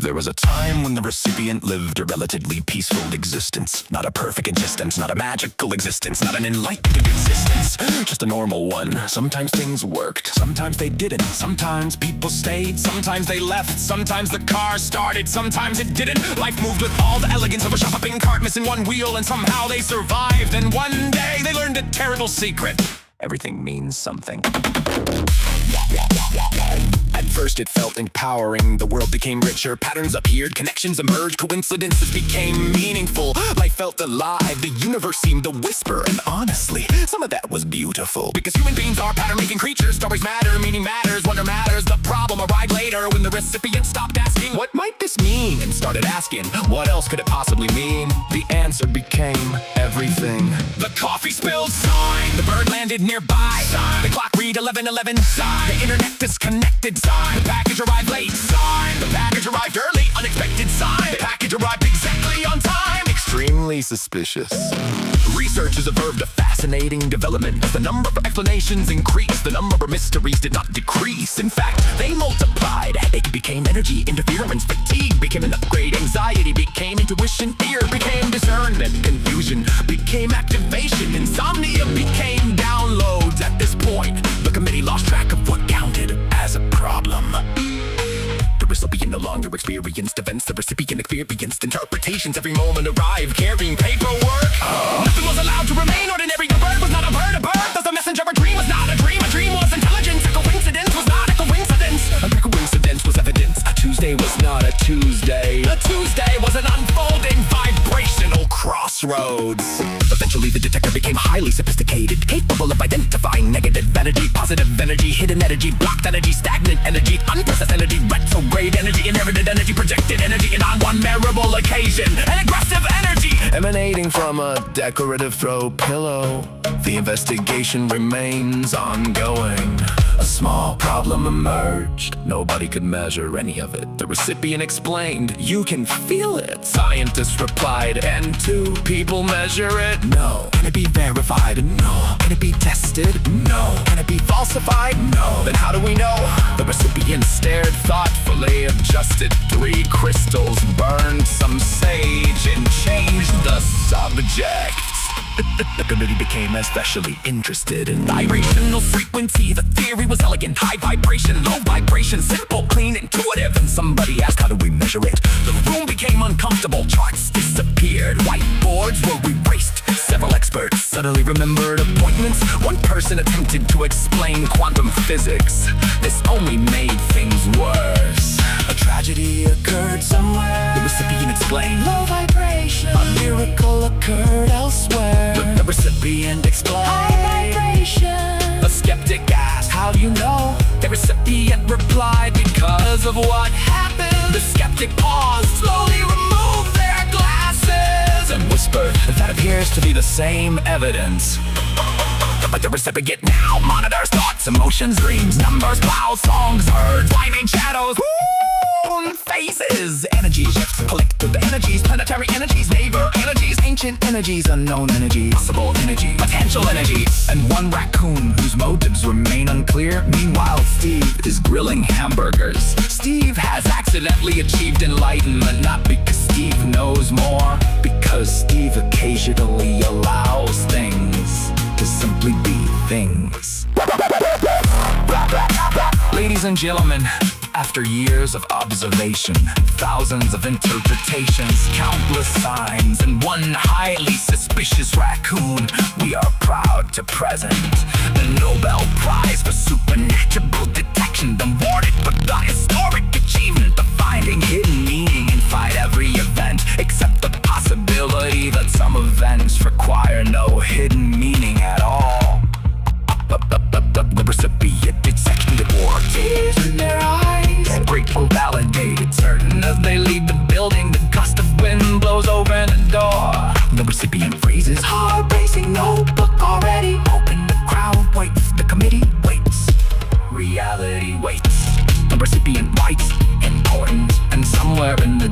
There was a time when the recipient lived a relatively peaceful existence. Not a perfect existence, not a magical existence, not an enlightened existence, just a normal one. Sometimes things worked, sometimes they didn't. Sometimes people stayed, sometimes they left. Sometimes the car started, sometimes it didn't. Life moved with all the elegance of a shopping cart, missing one wheel, and somehow they survived. And one day they learned a terrible secret: everything means something. At first it felt empowering, the world became richer, patterns appeared, connections emerged, coincidences became meaningful. Life felt alive, the universe seemed to whisper, and honestly, some of that was beautiful. Because human beings are pattern-making creatures, stories matter, meaning matters, wonder matters. The problem arrived later when the recipient stopped asking, what might this mean? And started asking, what else could it possibly mean? The answer became everything. The coffee spilled, sign. The bird landed nearby, sign. The clock read 11:11, sign. The internet disconnected, sign. The package arrived late, sign. The package arrived early, unexpected, sign. The package arrived exactly on time. Extremely suspicious. Researchers observed a fascinating development. The number of explanations increased, the number of mysteries did not decrease. In fact, they multiplied. Headache became energy, interference, fatigue became an upgrade, anxiety became intuition, fear became discernment, confusion became activation, insomnia became downloads. At this point, the committee lost track of what counted as a problem. The recipient no longer experienced events, the recipient experienced interpretations. Every moment arrived carrying paperwork. Nothing was allowed to remain ordinary. The bird was not a bird, a bird was a messenger. A dream was not a dream was intelligence. A coincidence was not a coincidence. A coincidence was evidence. A Tuesday was not a Tuesday. A Tuesday was an unfolding vibrational crossroads. Eventually the detector became highly sophisticated, capable of identifying negative energy, positive energy, hidden energy, blocked energy, stagnant energy, unprocessed energy, retrograde energy, inherited energy, projected energy, and on one memorable occasion, an aggressive energy emanating from a decorative throw pillow. The investigation remains ongoing. A small problem emerged. Nobody could measure any of it. The recipient explained, you can feel it. Scientists replied, and two people measure it? No. Can it be verified? No. Can it be tested? No. Can it be falsified? No. Then how do we know? The recipient stared thoughtfully, adjusted 3 crystals, burned some sage, and changed the subject. The committee became especially interested in vibrational frequency. The theory was elegant, high vibration, low vibration, simple, clean, intuitive. And somebody asked, how do we measure it? The room became uncomfortable, charts disappeared, whiteboards were erased. Several experts suddenly remembered appointments. One person attempted to explain quantum physics. This only made things worse. A tragedy occurred somewhere. The recipient explained, low vibration. A miracle occurred elsewhere. The recipient explained, high vibration. A skeptic asked, how do you know? The recipient replied, because of what happened. The skeptic paused, slowly removed their glasses, and whispered, that appears to be the same evidence. But the recipient now monitors thoughts, emotions, dreams, numbers, clouds, songs heard, flaming shadows, faces, energies, collective energies, planetary energies, neighbor energies, ancient energies, unknown energies, possible energy, potential energy, and one raccoon whose motives remain unclear. Meanwhile, Steve is grilling hamburgers. Steve has accidentally achieved enlightenment, not because Steve knows more, because Steve occasionally allows things to simply be things. Ladies and gentlemen, after years of observation, thousands of interpretations, countless signs, and one highly suspicious raccoon, we are proud to present the Nobel Prize for Supernatural Detection, awarded for the historic achievement of finding hidden meaning inside every event, except the possibility that some events require no hidden meaning at all. The recipient detected more tears in their eyes, grateful, validated, certain as they leave the building. The gust of wind blows open the door. The recipient freezes, heart racing, notebook already open. The crowd waits, the committee waits, reality waits. The recipient writes, important, and somewhere in the